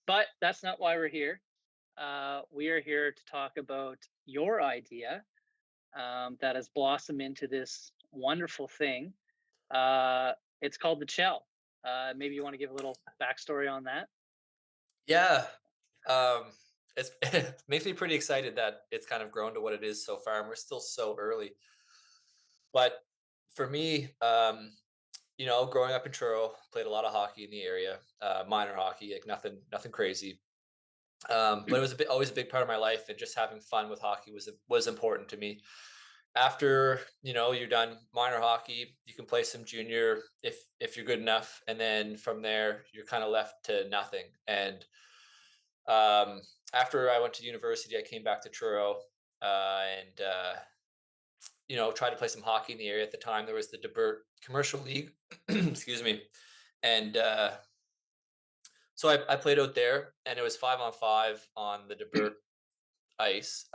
But that's not why we're here. We are here to talk about your idea that has blossomed into this wonderful thing. It's called the Chell. Maybe you want to give a little backstory on that. Yeah. Um, it makes me pretty excited that it's kind of grown to what it is so far, and we're still so early. But for me, growing up in Truro, played a lot of hockey in the area, minor hockey, like nothing crazy. But it was always a big part of my life, and just having fun with hockey was important to me. After you're done minor hockey, you can play some junior if you're good enough, and then from there you're kind of left to nothing. And after I went to university, I came back to Truro and tried to play some hockey in the area. At the time, there was the DeBert Commercial League, excuse me, and so I played out there, and it was 5-on-5 on the DeBert ice.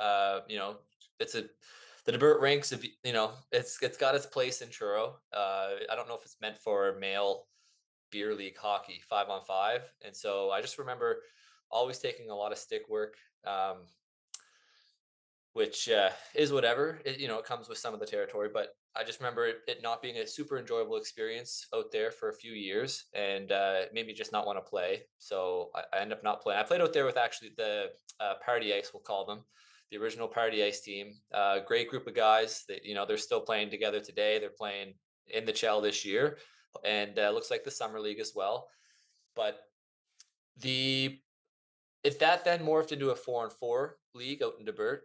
It's the DeBert rinks. It's got its place in Truro. I don't know if it's meant for male beer league hockey, 5-on-5, and so I just remember always taking a lot of stick work, which is whatever. It comes with some of the territory, but I just remember it not being a super enjoyable experience out there for a few years, and maybe just not want to play. So I ended up not playing. I played out there with actually the Party Ice, we'll call them, the original Party Ice team. Great group of guys that, they're still playing together today. They're playing in the Chell this year, and looks like the Summer League as well. But if that then morphed into a 4-on-4 league out in DeBert,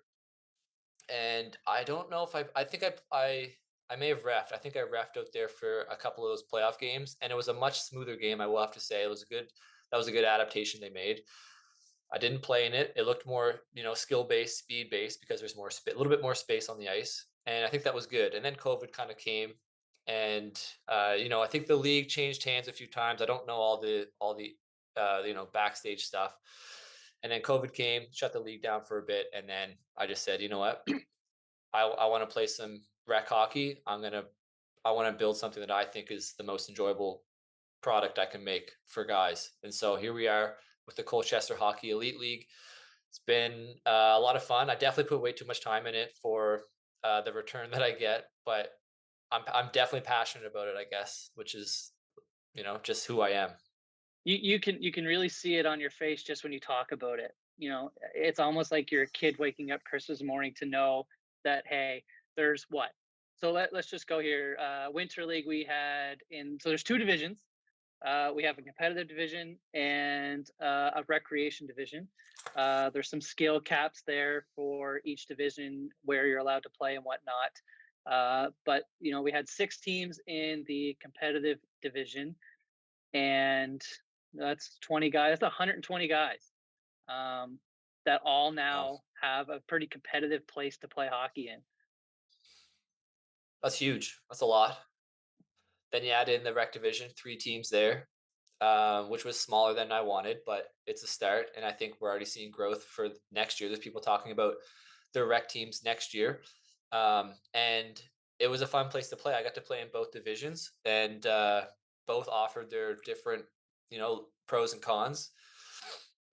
and I don't know if I think I may have refed. I think I refed out there for a couple of those playoff games, and it was a much smoother game. I will have to say that was a good adaptation they made. I didn't play in it. It looked more, skill based, speed based, because there's a little bit more space on the ice, and I think that was good. And then COVID kind of came, and I think the league changed hands a few times. I don't know all the backstage stuff. And then COVID came, shut the league down for a bit, and then I just said, you know what, I want to play some rec hockey. I want to build something that I think is the most enjoyable product I can make for guys. And so here we are with the Colchester Hockey Elite League. It's been a lot of fun. I definitely put way too much time in it for the return that I get, but I'm definitely passionate about it, I guess, which is, just who I am. You can really see it on your face just when you talk about it. It's almost like you're a kid waking up Christmas morning to know that, hey, there's what. So let's just go here. Winter League so there's two divisions. We have a competitive division and a recreation division. There's some skill caps there for each division where you're allowed to play and whatnot. But we had 6 teams in the competitive division, and that's 20 guys. That's 120 guys that all Wow. now have a pretty competitive place to play hockey in. That's huge. That's a lot. Then you add in the rec division, 3 teams there, which was smaller than I wanted, but it's a start. And I think we're already seeing growth for next year. There's people talking about the rec teams next year. And it was a fun place to play. I got to play in both divisions, and both offered their different, pros and cons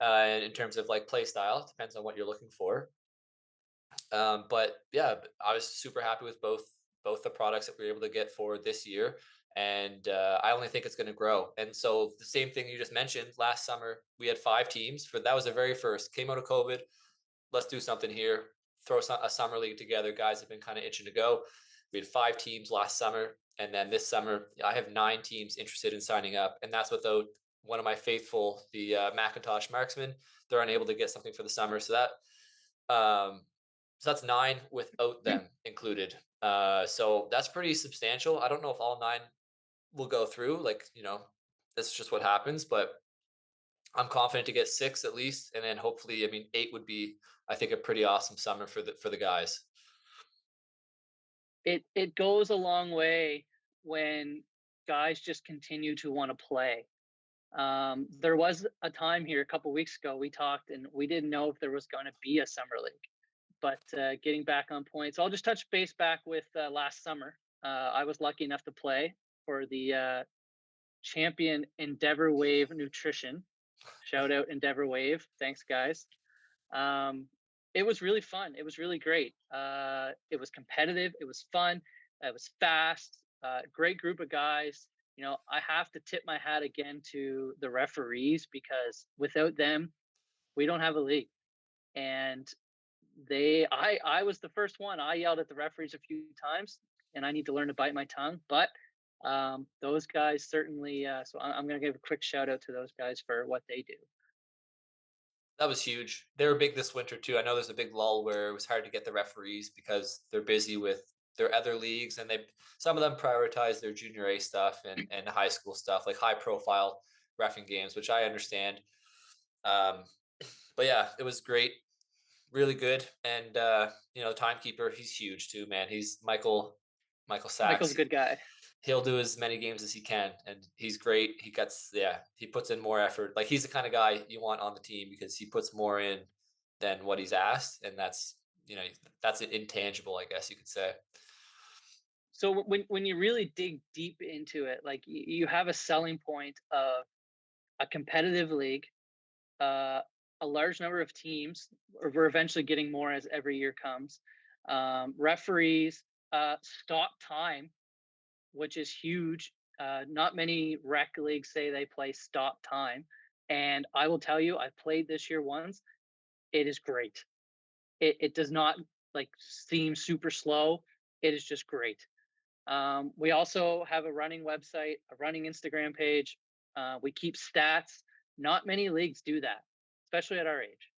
in terms of like play style. It depends on what you're looking for. But yeah, I was super happy with both the products that we were able to get for this year. And I only think it's going to grow. And so the same thing you just mentioned, last summer, we had 5 teams. That was the very first, came out of COVID. Let's do something here, throw a summer league together. Guys have been kind of itching to go. We had 5 teams last summer. And then this summer, I have 9 teams interested in signing up. And that's without one of my faithful, the Macintosh Marksmen. They're unable to get something for the summer. So that's 9 without them included. So that's pretty substantial. I don't know if all 9 will go through. That's just what happens. But I'm confident to get 6 at least, and then hopefully, 8 would be, I think, a pretty awesome summer for the guys. It goes a long way when guys just continue to want to play. There was a time here a couple weeks ago we talked, and we didn't know if there was going to be a summer league. But getting back on point, so I'll just touch base back with last summer. I was lucky enough to play for the champion Endeavor Wave Nutrition. Shout out Endeavor Wave. Thanks, guys. Um, it was really fun. It was really great. It was competitive. It was fun. It was fast. Great group of guys. I have to tip my hat again to the referees because without them, we don't have a league. And I was the first one. I yelled at the referees a few times, and I need to learn to bite my tongue. But those guys certainly. So I'm going to give a quick shout out to those guys for what they do. That was huge. They were big this winter too. I know there's a big lull where it was hard to get the referees because they're busy with their other leagues, and some of them prioritize their junior A stuff and high school stuff, like high profile reffing games, which I understand. Um, but yeah, it was great, really good, and the timekeeper, he's huge too, man. He's Michael Michael's Sachs. a good guy. He'll do as many games as he can, and he's great. He puts in more effort. Like, he's the kind of guy you want on the team because he puts more in than what he's asked, and you know that's intangible, I guess you could say. So when you really dig deep into it, like you have a selling point of a competitive league, uh, a large number of teams, or we're eventually getting more as every year comes. Referees, stop time, which is huge. Not many rec leagues say they play stop time, and I will tell you, I played this year once. It is great. It does not like seem super slow. It is just great. We also have a running website, a running Instagram page. We keep stats. Not many leagues do that, especially at our age.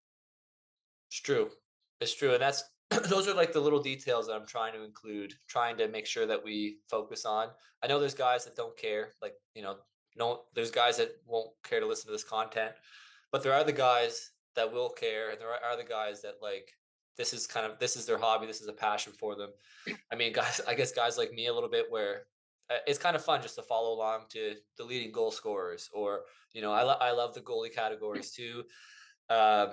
It's true. It's true. And that's those are like the little details that I'm trying to include, trying to make sure that we focus on. I know there's guys that don't care, like, no, there's guys that won't care to listen to this content, but there are the guys that will care, and there are the guys that, like, this is their hobby, this is a passion for them. I mean, guys, I guess guys like me a little bit, where it's kind of fun just to follow along to the leading goal scorers, or I love the goalie categories too. Um,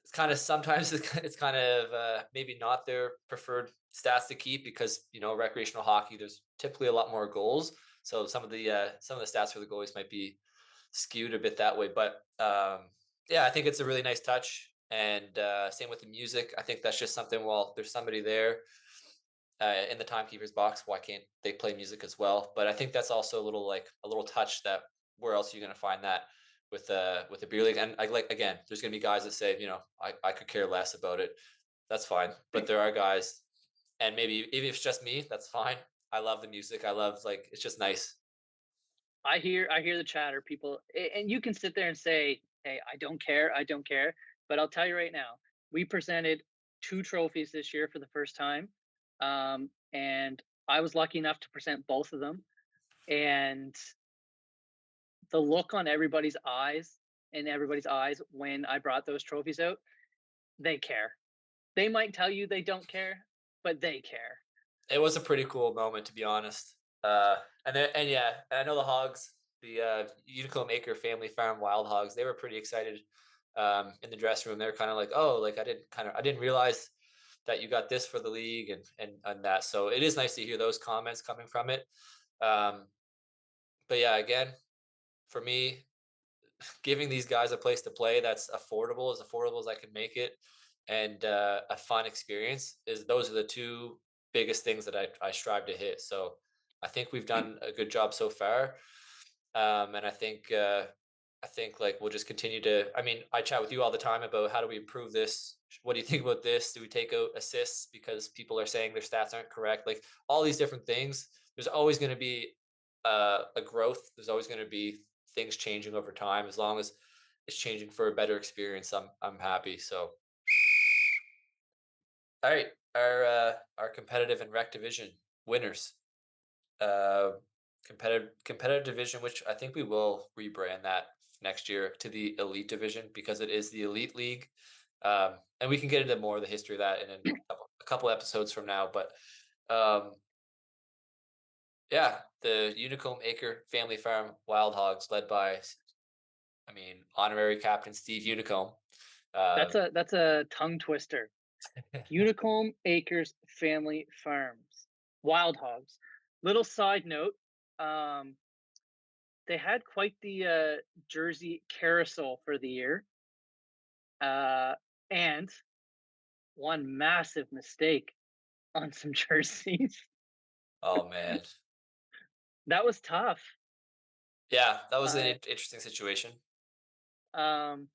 it's kind of sometimes it's kind of maybe not their preferred stats to keep because recreational hockey, there's typically a lot more goals, so some of the stats for the goalies might be skewed a bit that way. But yeah, I think it's a really nice touch, and same with the music. I think that's just something. Well, there's somebody there in the timekeeper's box. Why can't they play music as well? But I think that's also a little touch that where else are you going to find that with a beer league? And again, there's going to be guys that say, I could care less about it. That's fine. But there are guys, and maybe even if it's just me, that's fine. I love the music. I love, like, it's just nice. I hear the chatter, people, and you can sit there and say, "Hey, I don't care." But I'll tell you right now, we presented 2 trophies this year for the first time, and I was lucky enough to present both of them. And the look on everybody's eyes when I brought those trophies out, they care. They might tell you they don't care, but they care. It was a pretty cool moment, to be honest. And yeah, and I know the Hogs, the Unicum Acre Family Farm Wild Hogs, they were pretty excited in the dressing room. They were kind of like, "Oh, like, I didn't realize that you got this for the league," and that. So it is nice to hear those comments coming from it. Um, but yeah, again, for me, giving these guys a place to play that's affordable as I can make it, and a fun experience, is those are the two biggest things that I strive to hit. So I think we've done a good job so far, and I think like we'll just continue to. I mean, I chat with you all the time about how do we improve this. What do you think about this? Do we take out assists because people are saying their stats aren't correct? Like, all these different things. There's always going to be a growth. There's always going to be things changing over time. As long as it's changing for a better experience, I'm happy. So, all right, our competitive and rec division winners. Uh, competitive division, which I think we will rebrand that next year to the elite division because it is the elite league. And we can get into more of the history of that in a couple episodes from now. But um, yeah, the Unicomb Acre Family Farm Wild Hogs, led by, I mean, honorary captain Steve Unicomb. That's Um, a tongue twister. Unicomb Acres Family Farms, Wild Hogs. Little side note, um, they had quite the jersey carousel for the year, and one massive mistake on some jerseys. Oh man. That was tough. Yeah, that was an Uh, interesting situation. um,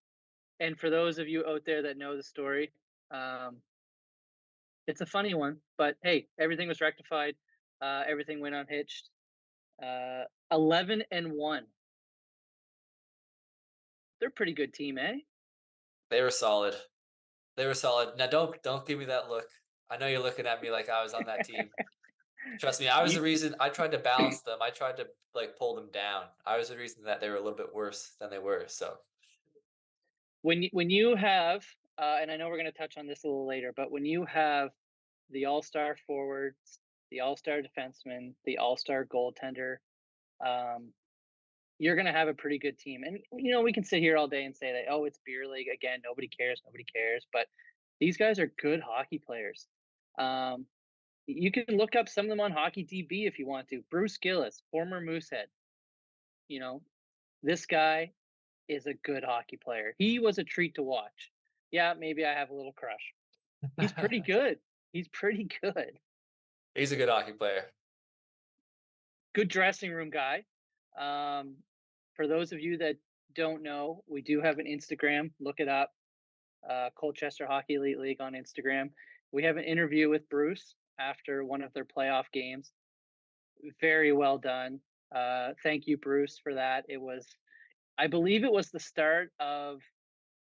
and for those of you out there that know the story, um, it's a funny one, but hey, everything was rectified. Everything went unhitched. 11-1. They're a pretty good team, eh? They were solid. They were solid. Now don't give me that look. I know you're looking at me like I was on that team. Trust me, I was You, the reason. I tried to balance them. I tried to like pull them down. I was the reason that they were a little bit worse than they were. So when you have, and I know we're going to touch on this a little later, but when you have the all-star forwards, the all-star defenseman, the all-star goaltender, um, you're going to have a pretty good team. And we can sit here all day and say that, oh, it's beer league again. Nobody cares. Nobody cares. But these guys are good hockey players. Um, you can look up some of them on Hockey DB if you want to. Bruce Gillis, former Moosehead. You know, this guy is a good hockey player. He was a treat to watch. Yeah, maybe I have a little crush. He's pretty good. He's pretty good. he's a good hockey player. Good dressing room guy. Um, for those of you that don't know, we do have an Instagram. Look it up. Colchester Hockey Elite League on Instagram. We have an interview with Bruce after one of their playoff games. Very well done. Thank you, Bruce, for that. I believe it was the start of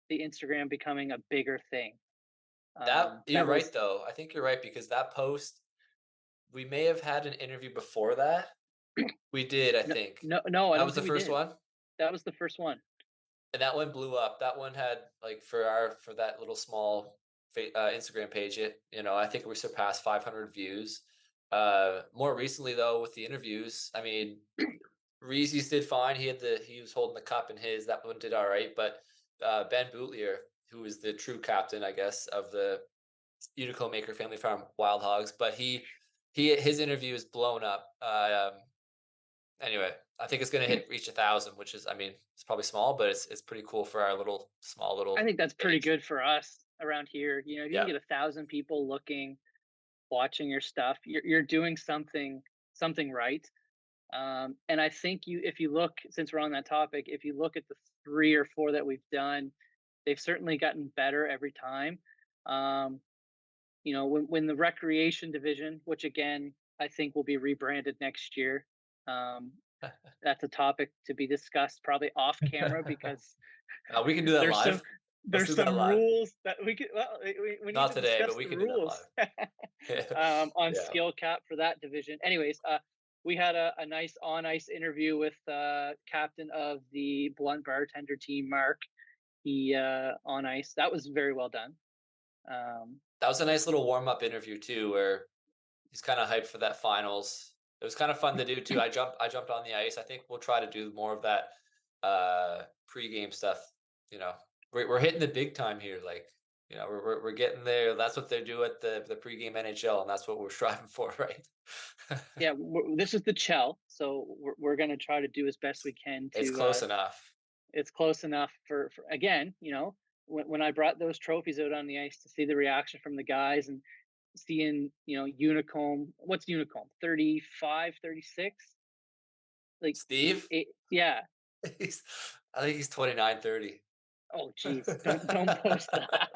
the Instagram becoming a bigger thing. That you're That right was though. I think you're right because that post we may have had an interview before that. We did, I no, think. no, no. I That don't was the think we first did. one. That was the first one. And that one blew up. That one had like for that little small Instagram page. I think we surpassed 500 views. More recently though, with the interviews, I mean, Reese's did fine. He was holding the cup in his. That one did all right. But Ben Bootlier, who is the true captain, I guess, of the Unico Maker Family Farm Wild Hogs, but his interview is blown up. Anyway, I think it's going to reach 1,000, which is, I mean, it's probably small, but it's pretty cool for our little small I little think that's pretty page. good for us around here. If you can Yeah, get 1,000 people looking, watching your stuff, you're doing something right. And I think if you look, since we're on that topic, if you look at the 3 or 4 that we've done, they've certainly gotten better every time. Um, when the recreation division, which again I think will be rebranded next year, um, that's a topic to be discussed probably off camera because we can do that there's some live. Let's there's do that some live. rules that we could well we need Not to today, but discuss we the can do that rules live. Yeah, on yeah. skill cap for that division. Anyways, we had a nice on ice interview with captain of the Blunt bartender team, Mark. He on ice. That was very well done. Um, That was a nice little warm up interview too, where he's kind of hyped for that finals. It was kind of fun to do too. I jumped on the ice. I think we'll try to do more of that pregame stuff. You know, we're hitting the big time here. Like, we're getting there. That's what they do at the pregame NHL, and that's what we're striving for, right? yeah, this is the Chell, so we're going to try to do as best we can It's to. close enough. It's close enough for again, when I brought those trophies out on the ice to see the reaction from the guys and seeing, Unicomb, what's Unicomb? 35, 36? Like Steve, yeah. he's I think he's 29, 30. Oh geez. Don't post that.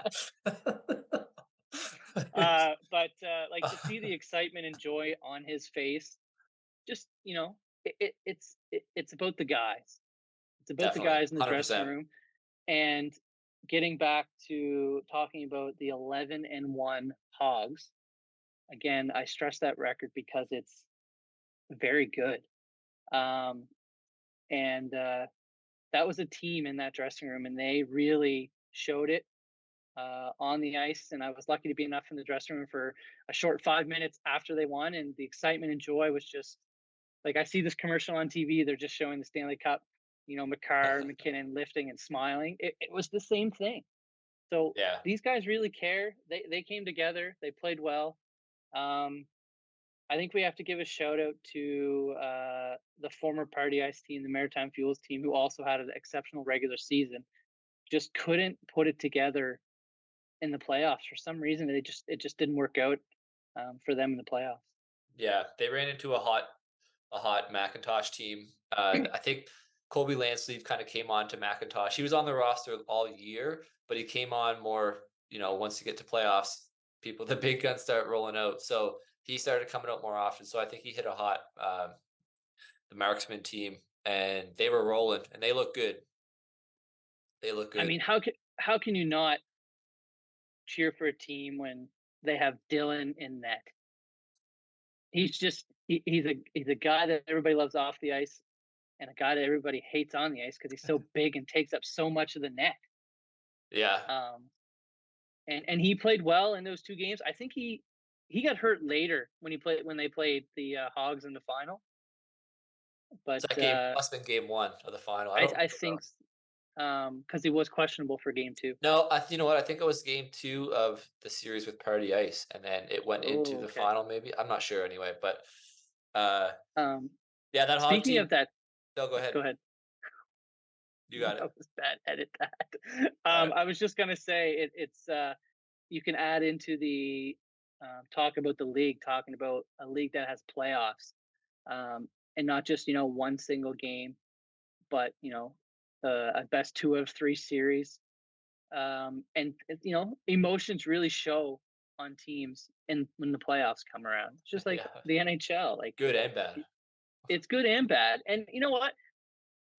But like to see the excitement and joy on his face, just, it's about the guys. It's about the Definitely, guys in the dressing 100%. room. And getting back to talking about the 11-1 Hogs, again, I stress that record because it's very good. Um, and that was a team in that dressing room, and they really showed it on the ice. And I was lucky to be enough in the dressing room for a short 5 minutes after they won, and the excitement and joy was just like I see this commercial on TV. They're just showing the Stanley Cup. McCarr, McKinnon lifting and smiling. It was the same thing. So Yeah. these guys really care. They came together. They played well. Um, I think we have to give a shout out to the former Party Ice team, the Maritime Fuels team, who also had an exceptional regular season. Just couldn't put it together in the playoffs for some reason. It just didn't work out for them in the playoffs. Yeah, they ran into a hot Macintosh team. I think Colby Lansleeve kind of came on to Macintosh. He was on the roster all year, but he came on more, once you get to playoffs, the big guns start rolling out. So he started coming out more often. So I think he hit a hot, the marksman team, and they were rolling and they look good. They look I good. mean, how can you not cheer for a team when they have Dylan in net? He's a guy that everybody loves off the ice and a guy that everybody hates on the ice because he's so big and takes up so much of the net. Yeah. Um, and he played well in those two games. I think he got hurt later when they played the Hogs in the final, So but that game must have been game one of the final. I don't I remember though. think because he was questionable for game two. No, you know what? I think it was game two of the series with Party Ice, and then it went into Oh, the okay. final. Maybe I'm not sure anyway, but uh, Um, yeah, that Hog Speaking team. of that, No, go ahead. go ahead. You got it. That was bad. Edit that. All right. I was just gonna say it's you can add into the talk about the league, talking about a league that has playoffs, and not just one single game, but a best two of three series, and emotions really show on teams in when the playoffs come around. It's just like Yeah, the NHL, like good and bad. it's good and bad. And you know what?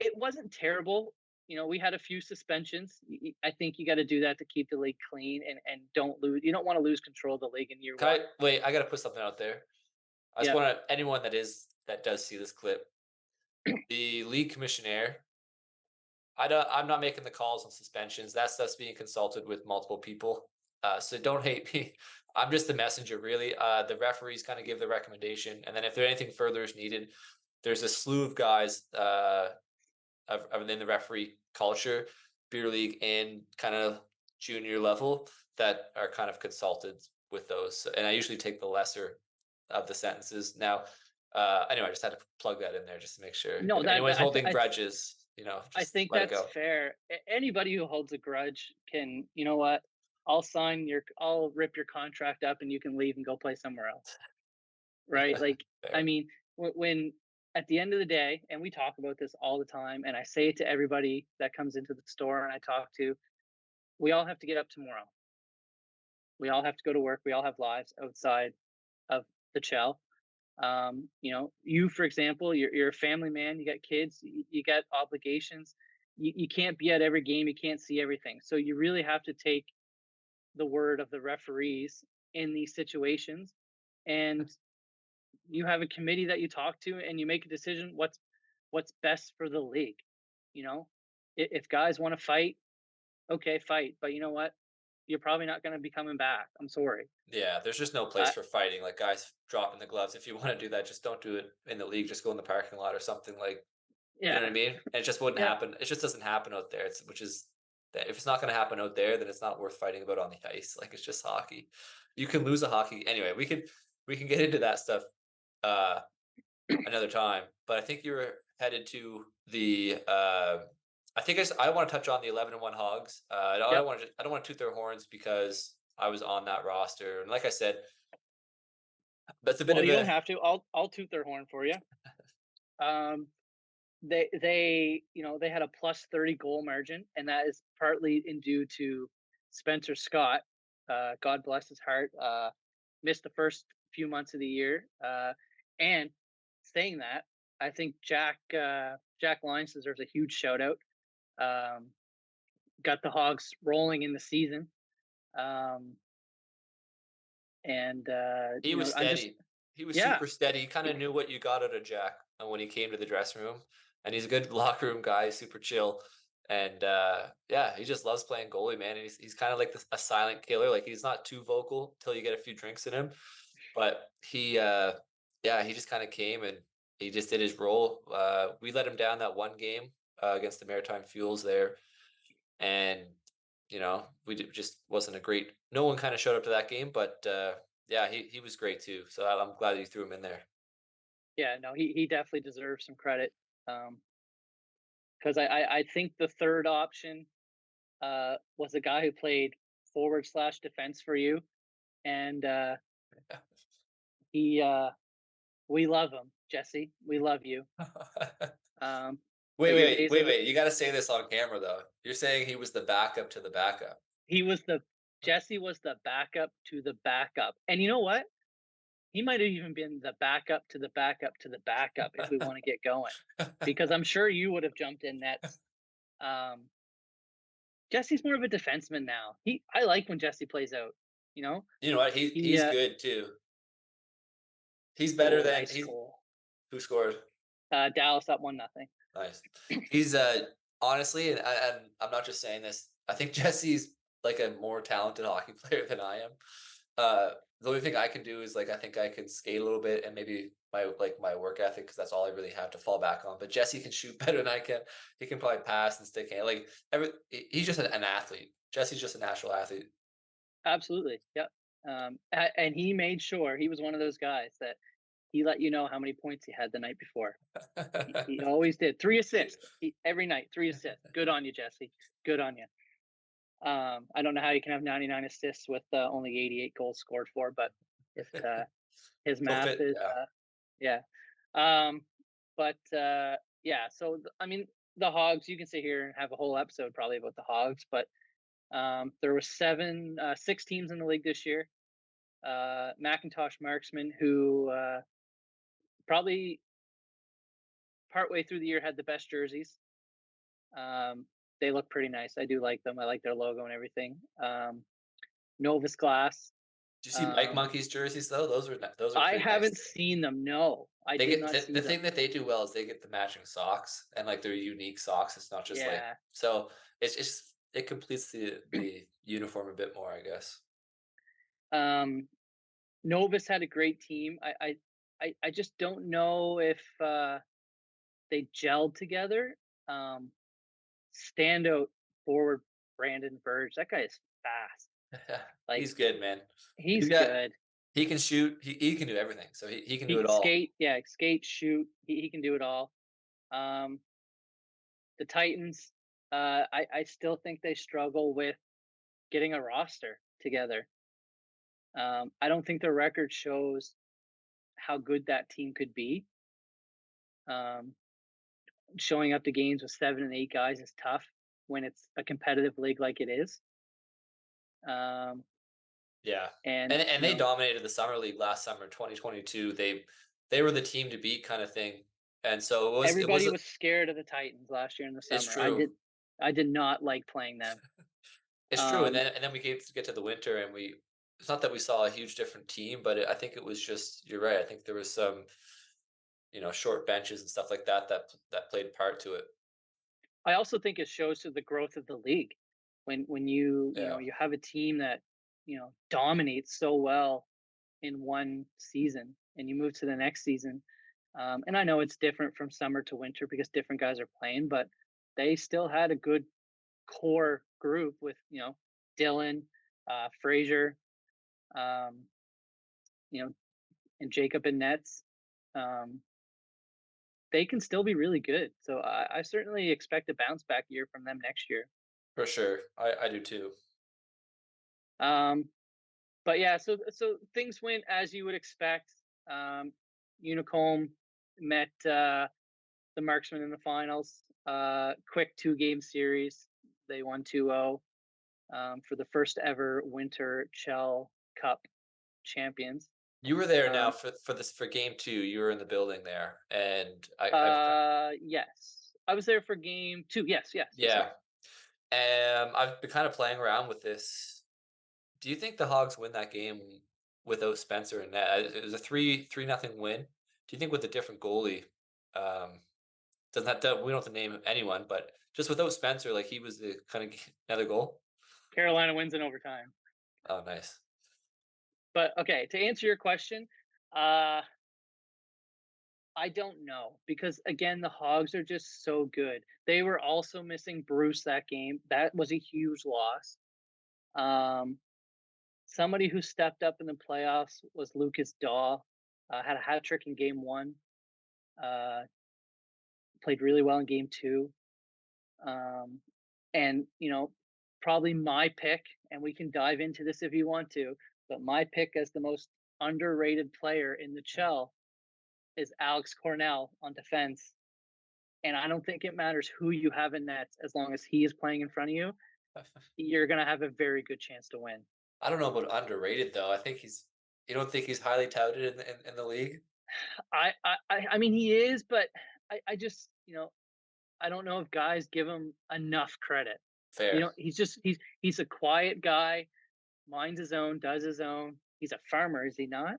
It wasn't terrible. We had a few suspensions. I think you got to do that to keep the league clean and don't lose. You don't want to lose control of the league in year Can one. I wait? I got to put something out there. I just Yeah. want to anyone that does see this clip, the league commissioner. I'm not making the calls on suspensions. That's being consulted with multiple people. So don't hate me. I'm just the messenger, really. The referees kind of give the recommendation, and then if there anything further is needed, there's a slew of guys within the referee culture, beer league, and kind of junior level that are kind of consulted with those. And I usually take the lesser of the sentences. Now, anyway, I just had to plug that in there just to make sure No, if anyone's that holding grudges, I just think let it that's go. fair. Anybody who holds a grudge can, you know what? I'll rip your contract up and you can leave and go play somewhere else. Right? Like, I Fair. mean, when at the end of the day, and we talk about this all the time, and I say it to everybody that comes into the store and I talk to, we all have to get up tomorrow. We all have to go to work. We all have lives outside of the shell. You, for example, you're a family man. You got kids. You got obligations. You can't be at every game. You can't see everything. So you really have to take the word of the referees in these situations, and you have a committee that you talk to, and you make a decision. What's best for the league? You know, if guys want to fight, okay, fight. But you know what? You're probably not going to be coming back. I'm sorry. Yeah, there's just no place I, for fighting, like guys dropping the gloves. If you want to do that, just don't do it in the league. Just go in the parking lot or something like, you know yeah, what I mean? And it just wouldn't yeah. happen. It just doesn't happen out there. Which is that if it's not going to happen out there, then it's not worth fighting about on the ice. Like it's just hockey. You can lose a hockey anyway. We can get into that stuff uh another time. But I think you were headed to the. I think I want to touch on the 11-1 Hogs. Yep. I don't want to toot their horns because I was on that roster, and like I said, that's a bit Well, of you don't a have to. I'll toot their horn for you. Um, they had a plus 30 goal margin, and that is partly in due to Spencer Scott. God bless his heart. Missed the first few months of the year. And saying that, I think Jack Lyons deserves a huge shout out. Um, got the Hogs rolling in the season. Um, and he was I'm just steady. He was yeah. super steady. He kind of knew what you got out of Jack when he came to the dressing room, and he's a good locker room guy, super chill. And yeah, he just loves playing goalie, man. And he's kind of like a silent killer. Like he's not too vocal till you get a few drinks in him, but yeah, he just kind of came and he just did his role. We let him down that one game against the Maritime Fuels there, and just wasn't a great. No one kind of showed up to that game, but Yeah, he was great too. So I'm glad you threw him in there. Yeah, no, he definitely deserves some credit. Um, because I think the third option was a guy who played forward slash defense for you, and he we love him, Jesse. We love you. Um, Wait, but your wait, days wait, are wait. You got to say this on camera though. You're saying he was the backup to the backup. he was the Jesse was the backup to the backup, and you know what? He might have even been the backup to the backup to the backup if we want to get going, because I'm sure you would have jumped in nets. Um, Jesse's more of a defenseman now. I like when Jesse plays out. You know, You know what? he He's good too. He's better oh, than nice he's goal. who scored. Dallas up 1-0. Nice. He's honestly, and I'm not just saying this. I think Jesse's like a more talented hockey player than I am. The only thing I can do is like I think I can skate a little bit and maybe my work ethic because that's all I really have to fall back on. But Jesse can shoot better than I can. He can probably pass and stick hand. He's just an athlete. Jesse's just a natural athlete. Absolutely, yep. And he made sure he was one of those guys that he let you know how many points he had the night before. He always did. 3 assists every night. 3 assists. Good on you, Jesse. Good on you. I don't know how you can have 99 assists with only 88 goals scored for, but if his He'll math fit. is, Yeah, yeah. Um, but yeah, so I mean, the Hogs. You can sit here and have a whole episode probably about the Hogs, but there were six teams in the league this year. Macintosh Marksman, who probably partway through the year had the best jerseys. Um, they look pretty nice. I do like them. I like their logo and everything. Novus Glass. do you see Mike Um, Monkey's jerseys though? Those are I pretty nice haven't too. seen them. No, I They did get not see the them. thing that they do well is they get the matching socks and like they're unique socks. It's not just like Yeah. so. It completes the uniform a bit more, I guess. Um, Novus had a great team. I just don't know if they gelled together. Um, Standout forward Brandon Burge. That guy is fast. Like He's good, man. He's he's got good. he can shoot. He can do everything. So he can He do it can all. skate. Yeah, skate, shoot. He can do it all. Um, the Titans. I still think they struggle with getting a roster together. I don't think the record shows how good that team could be. Um, Showing up to games with 7 and 8 guys is tough when it's a competitive league like it is. Um, Yeah, and and they dominated the summer league last summer, 2022. They were the team to beat, kind of thing. And so it was everybody was scared of the Titans last year in the it's summer. true. I did not like playing them. It's true, Um, and then we get to the winter, and we it's not that we saw a huge different team, but I think it was just you're right. I think there was some short benches and stuff like that that played part to it. I also think it shows to the growth of the league when you Yeah, you have a team that dominates so well in one season and you move to the next season. And I know it's different from summer to winter because different guys are playing, but they still had a good core group with Dylan, Frazier, um, you know, and Jacob and Nets. Um, they can still be really good. So I certainly expect a bounce back year from them next year. for sure. I do too. Um, but yeah, so things went as you would expect. Um, Unicomb met the Marksmen in the finals. Quick 2-game series. They won 2-0 for the first ever Winter Chell Cup champions. You were there now Um, for this for game two. You were in the building there, and I've yes, I was there for game 2. Yes, yes, yes, yeah, yes. I've been kind of playing around with this. Do you think the Hogs win that game without Spencer and net? It was a 3 nothing win. Do you think with a different goalie, um, we don't have to name anyone, but just without Spencer, like he was the kind of another goal. Carolina wins in overtime. Oh, nice. But okay, to answer your question, uh, I don't know because again, the Hogs are just so good. They were also missing Bruce that game. That was a huge loss. Um, Somebody who stepped up in the playoffs was Lucas Daw. Had a hat trick in game one. Uh, Played really well in game two. Um, and probably my pick, and we can dive into this if you want to, but my pick as the most underrated player in the Chell is Alex Cornell on defense. And I don't think it matters who you have in net as long as he is playing in front of you, you're gonna have a very good chance to win. I don't know about underrated though. I think he's. You don't think he's highly touted in the league? I mean he is, but I just I don't know if guys give him enough credit. Fair. He's a quiet guy, minds his own, does his own. He's a farmer, is he not?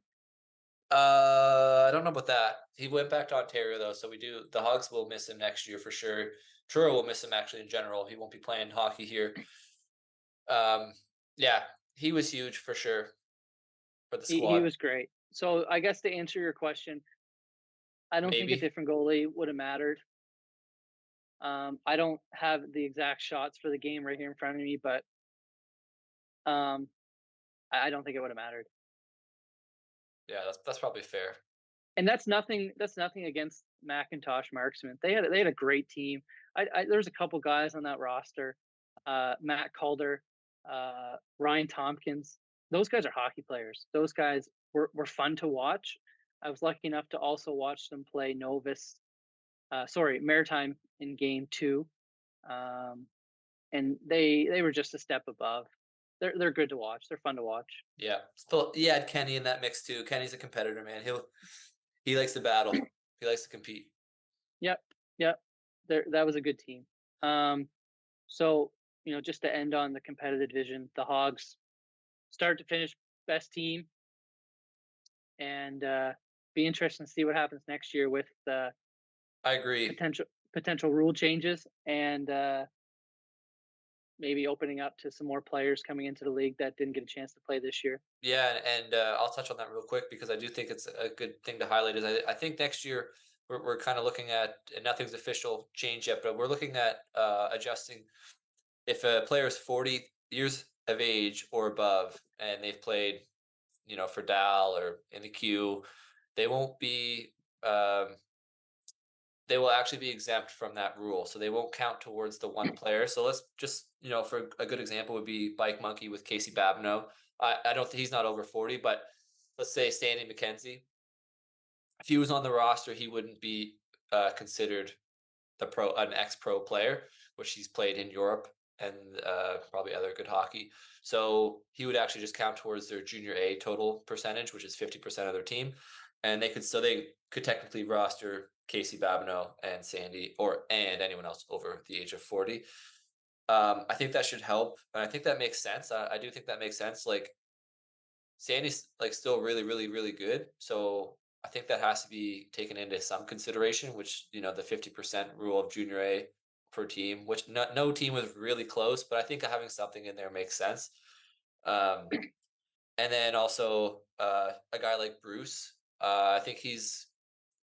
I don't know about that. He went back to Ontario though, so we do. The Hogs will miss him next year for sure. Truro will miss him actually in general. He won't be playing hockey here. Um, yeah, he was huge for sure for the He squad. was great. So I guess to answer your question, I don't think a Maybe. different goalie would have mattered. I don't have the exact shots for the game right here in front of me, but um, I don't think it would have mattered. Yeah, that's probably fair. And that's nothing. That's nothing against Macintosh Marksman. They had a great team. There's a couple guys on that roster, Matt Calder, Ryan Tompkins. Those guys are hockey players. Those guys were fun to watch. I was lucky enough to also watch them play Maritime in game two, um, and they were just a step above. They're good to watch. They're fun to watch. Yeah, still, he had Kenny in that mix too. Kenny's a competitor, man. He likes to battle. He likes to compete. Yep, yep. That was a good team. Um, so just to end on the competitive division, the Hogs start to finish best team, and be interesting to see what happens next year with I agree. potential rule changes and maybe opening up to some more players coming into the league that didn't get a chance to play this year. Yeah, and I'll touch on that real quick because I do think it's a good thing to highlight. Is I think next year we're kind of looking at, and nothing's official change yet, but we're looking at adjusting if a player is 40 years of age or above and they've played, for Dal or in the queue, they won't be. They will actually be exempt from that rule, so they won't count towards the one player. So let's just, for a good example would be Bike Monkey with Casey Babineau. I don't think he's not over 40, but let's say Sandy McKenzie. If he was on the roster, he wouldn't be considered an ex-pro player, which he's played in Europe and probably other good hockey. So he would actually just count towards their junior A total percentage, which is 50% of their team, and they could technically roster Casey Babineau and Sandy and anyone else over the age of 40. I think that should help, and I think that makes sense. I do think that makes sense. Like Sandy's like still really, really, really good. So I think that has to be taken into some consideration, which, the 50% rule of junior A per team, which no team was really close, but I think having something in there makes sense. Um, and then also a guy like Bruce, I think he's,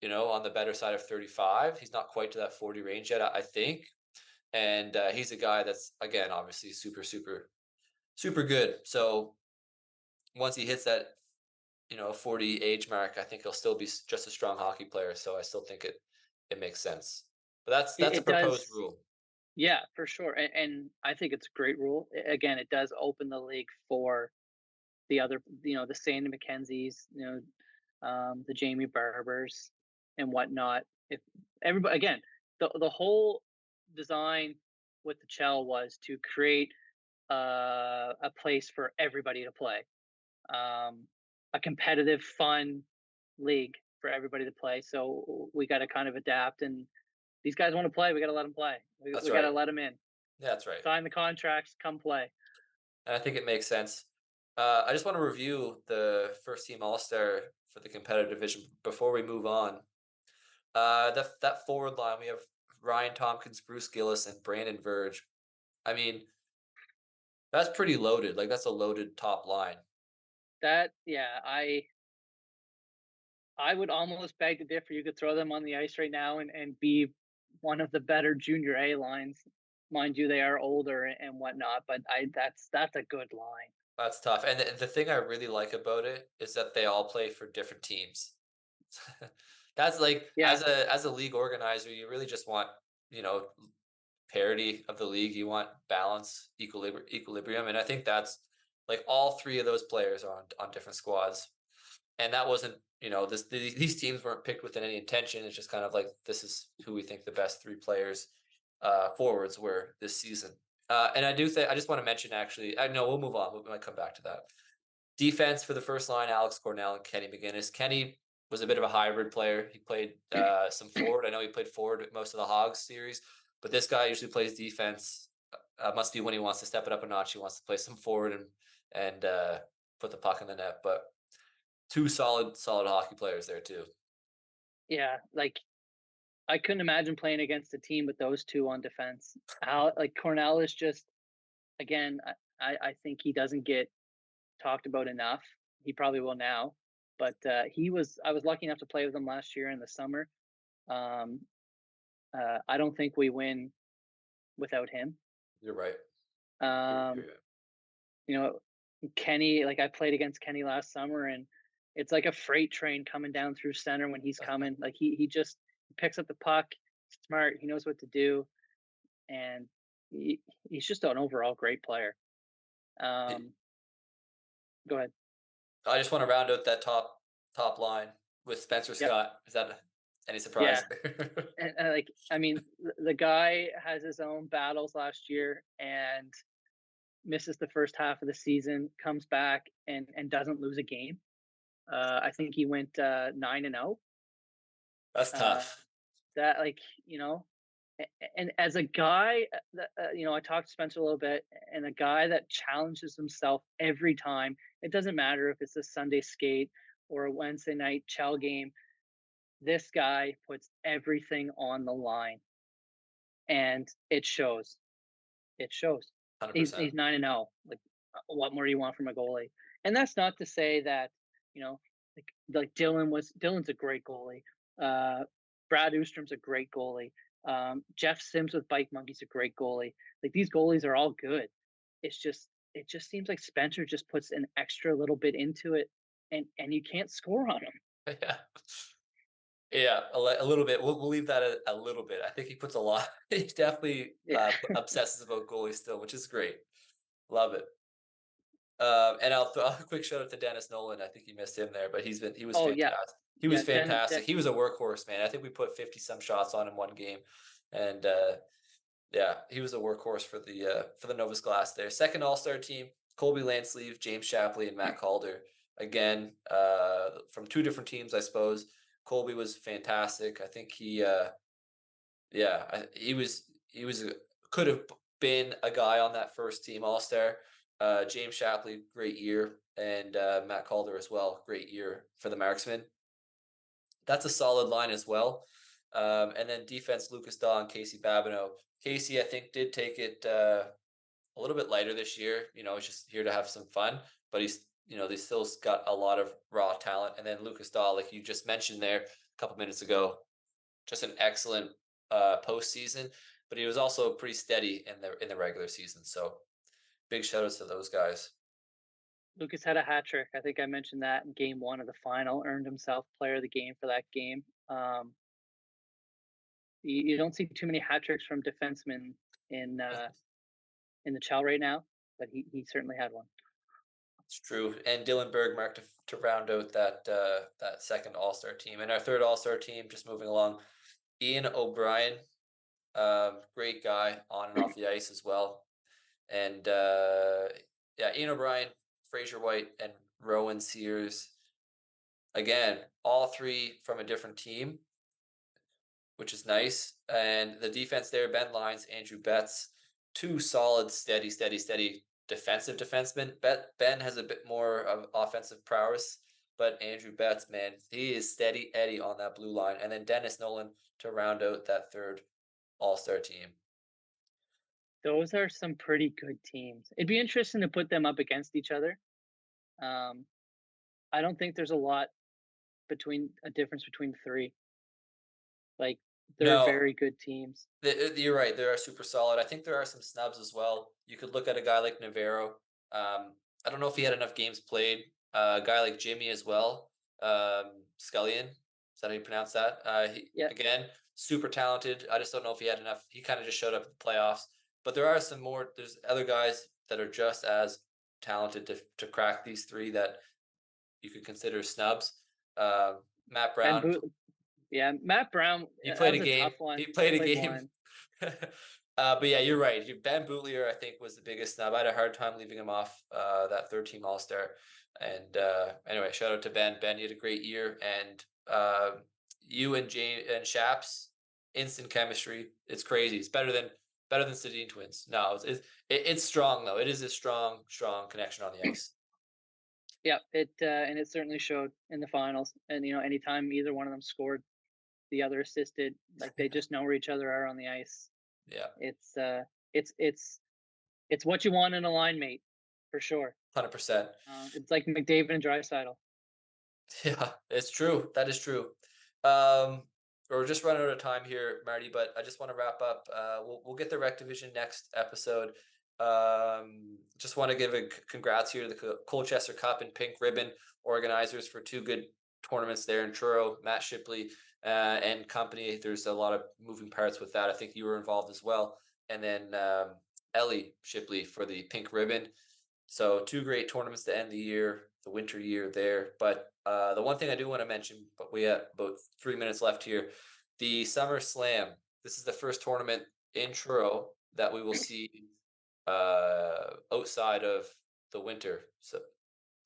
on the better side of 35. He's not quite to that 40 range yet, I think. And he's a guy that's, again, obviously super, super, super good. So once he hits that 40 age mark, I think he'll still be just a strong hockey player. So I still think it makes sense. But that's a It proposed does. rule. Yeah, for sure. And I think it's a great rule. Again, it does open the league for the other, the Sandy McKenzies, the Jamie Barbers and whatnot. If everybody, again, the whole design with the Chell was to create a place for everybody to play, a competitive, fun league for everybody to play. So we got to kind of adapt, and these guys want to play. We got to let them play. That's We got right. to let them in. Yeah, that's right. Sign the contracts. Come play. And I think it makes sense. I just want to review the first team All Star for the competitive division before we move on. That forward line, we have Ryan Tompkins, Bruce Gillis, and Brandon Verge. I mean, that's pretty loaded. Like that's a loaded top line. Yeah, I would almost beg to differ. You could throw them on the ice right now and be one of the better junior A lines. Mind you, they are older and whatnot, but that's a good line. That's tough, and the thing I really like about it is that they all play for different teams. That's like Yeah, as a league organizer, you really just want, you know, parity of the league. You want balance, equilibrium, and I think that's like all three of those players are on different squads, and that wasn't, these teams weren't picked with any intention. It's just kind of like this is who we think the best three players forwards were this season. And I do think I just want to mention actually. I know we'll move on. We might come back to that. Defense for the first line: Alex Cornell and Kenny McGinnis. Kenny was a bit of a hybrid player. He played some forward. I know he played forward most of the Hogs series, but this guy usually plays defense. Must be when he wants to step it up a notch. He wants to play some forward and put the puck in the net. But two solid hockey players there too. yeah. Like I couldn't imagine playing against a team with those two on defense. Like Cornell is just again. I think he doesn't get talked about enough. He probably will now, but he was. I was lucky enough to play with him last year in the summer. Um, I don't think we win without him. You're right. You're Um, right. you know, Kenny, like I played against Kenny last summer, and it's like a freight train coming down through center when he's coming. Like he just picks up the puck, smart. He knows what to do, and he, he's just an overall great player. Um, go ahead. I just want to round out that top line with Spencer Yep. Scott. Is that any Yeah. surprise? And like, I mean, the guy has his own battles last year and misses the first half of the season, comes back and doesn't lose a game. I think he went 9-0. That's Uh, tough. that like and as a guy that I talked to Spencer a little bit, and a guy that challenges himself every time. It doesn't matter if it's a Sunday skate or a Wednesday night Chell game. This guy puts everything on the line, and it shows. It shows. He's 100%. 9-0. Like, what more do you want from a goalie? And that's not to say that, you know, like Dylan's a great goalie. Uh, Brad Oostrom's a great goalie. Jeff Sims with Bike Monkey's a great goalie. Like these goalies are all good. It just seems like Spencer just puts an extra little bit into it, and you can't score on him. Yeah. Yeah, a little bit. We'll leave that a little bit. I think he puts a lot. He definitely Yeah. obsesses about goalies still, which is great. Love it. And I'll throw a quick shout out to Dennis Nolan. I think you missed him there, but he was Oh yeah. fantastic. He was Yeah. fantastic. He was a workhorse, man. I think we put 50 some shots on him one game, and yeah, he was a workhorse for the Novus Glass there. Second All Star team: Colby Lansleeve, James Shapley, and Matt Calder. Again, from two different teams, I suppose. Colby was fantastic. I think yeah, he was could have been a guy on that first team All Star. James Shapley, great year, and Matt Calder as well, great year for the Marksmen. That's a solid line as well. And then defense: Lucas Daw and Casey Babineau. Casey, I think, did take it a little bit lighter this year. He's just here to have some fun, but they still got a lot of raw talent. And then Lucas Dahl, like you just mentioned there a couple minutes ago, just an excellent postseason, but he was also pretty steady in the regular season. So big shout outs to those guys. Lucas had a hat trick. I think I mentioned that in game one of the final, earned himself player of the game for that game. You don't see too many hat tricks from defensemen in uh, in the Chell right now, but he certainly had one. It's true. And Dylan Bergmark to round out that second All Star team. And our third All Star team, just moving along, Ian O'Brien, great guy on and off the ice as well. And yeah, Ian O'Brien, Fraser White, and Rowan Sears. Again, all three from a different team, which is nice. And the defense there: Ben Lyons, Andrew Betts, two solid, steady defensive defensemen. Ben has a bit more of offensive prowess, but Andrew Betts, man, he is steady Eddie on that blue line. And then Dennis Nolan to round out that third All Star team. Those are some pretty good teams. It'd be interesting to put them up against each other. Um, I don't think there's a lot between a difference between the three. Like they're No, very good teams. you're right. They are super solid. I think there are some snubs as well. You could look at a guy like Navarro. I don't know if he had enough games played. A guy like Jimmy as well, Scullion. Is that how you pronounce that? Yeah, Again, super talented. I just don't know if he had enough. He kind of just showed up at the playoffs. But there are some more. There's other guys that are just as talented to crack these three that you could consider snubs. Matt and Brown, Matt Brown. he That played a was a game. tough one. He played a Played game. one. But yeah, you're right. Ben Bootlier, I think, was the biggest snub. I had a hard time leaving him off that third team All Star. And anyway, shout out to Ben. Ben, you had a great year, and you and Jane and Shaps, instant chemistry. It's crazy. It's better than Sedin twins. No, it's strong though. It is a strong connection on the ice. Yeah, and it certainly showed in the finals. And anytime either one of them scored, the other assisted. Like they just know where each other are on the ice. Yeah, It's what you want in a line mate, for sure. 100%. It's like McDavid and Draisaitl. Yeah, it's true. That is true. We're just running out of time here, Marty, but I just want to wrap up. We'll get the Rec Division next episode. Just want to give a congrats here to the Colchester Cup and Pink Ribbon organizers for 2 good tournaments there in Truro. Matt Shipley and company. There's a lot of moving parts with that. I think you were involved as well. And then Ellie Shipley for the Pink Ribbon. So 2 great tournaments to end the year, the winter year there. But the one thing I do want to mention, but we have about 3 minutes left here, the Summer Slam. This is the first tournament in Truro that we will see outside of the winter. So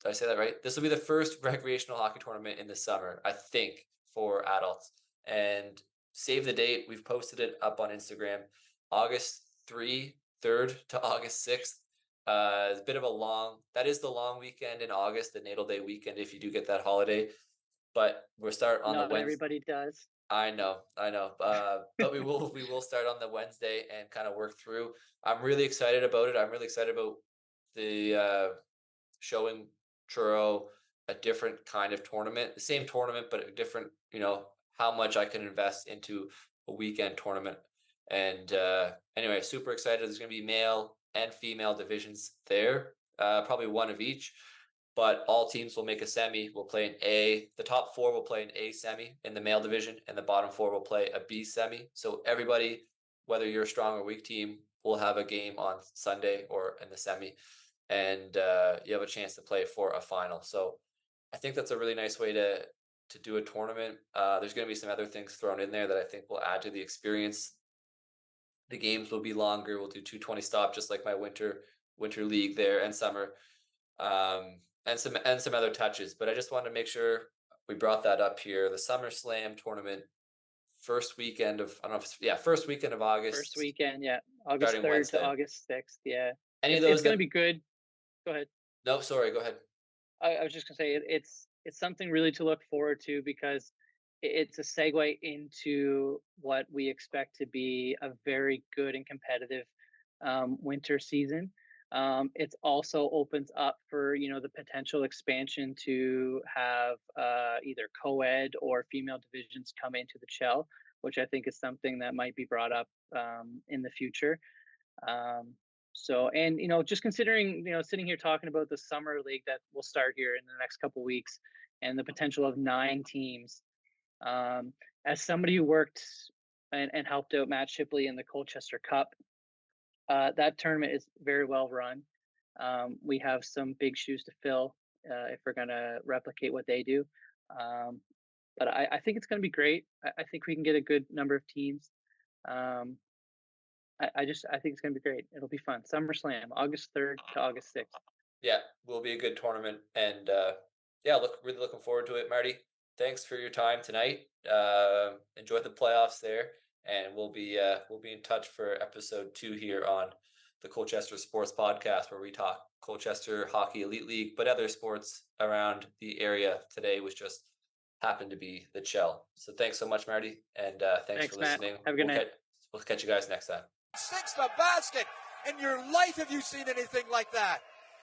did I say that right? This will be the first recreational hockey tournament in the summer, I think, for adults. And save the date. We've posted it up on Instagram. August 3rd to August 6th. It's a bit of a that is the long weekend in August, the Natal Day weekend, if you do get that holiday. But we'll start on the Wednesday. Not everybody does. I know. But we will start on the Wednesday and kind of work through. I'm really excited about it. I'm really excited about the showing Truro a different kind of tournament, the same tournament, but a different, how much I can invest into a weekend tournament. And anyway, super excited. There's going to be male and female divisions there, probably one of each. But all teams will make a semi. We'll play an A. The top 4 will play an A semi in the male division, and the bottom 4 will play a B semi. So everybody, whether you're a strong or weak team, will have a game on Sunday or in the semi, and you have a chance to play for a final. So I think that's a really nice way to do a tournament. There's going to be some other things thrown in there that I think will add to the experience. The games will be longer. We'll do 220 stop, just like my winter league there, and summer. And some other touches, but I just wanted to make sure we brought that up here. The Summer Slam tournament, first weekend of August. First weekend, yeah, August 3rd to August 6th. Yeah, it's going to be good. Go ahead. No, sorry, go ahead. I was just going to say it's something really to look forward to, because it's a segue into what we expect to be a very good and competitive winter season. It also opens up for the potential expansion to have either co-ed or female divisions come into the Chell, which I think is something that might be brought up in the future. So, and just considering sitting here talking about the summer league that will start here in the next couple of weeks, and the potential of 9 teams. As somebody who worked and helped out Matt Shipley in the Colchester Cup, that tournament is very well run. We have some big shoes to fill if we're going to replicate what they do. But I think it's going to be great. I think we can get a good number of teams. I think it's going to be great. It'll be fun. SummerSlam, August 3rd to August 6th. Yeah, will be a good tournament, and really looking forward to it, Marty. Thanks for your time tonight. Enjoy the playoffs there, and we'll be in touch for episode 2 here on the Colchester Sports Podcast, where we talk Colchester Hockey Elite League, but other sports around the area. Today was just happened to be the Chell. So thanks so much, Marty, and thanks for listening. Matt. Have a good night. We'll catch you guys next time. Sinks the basket. In your life have you seen anything like that?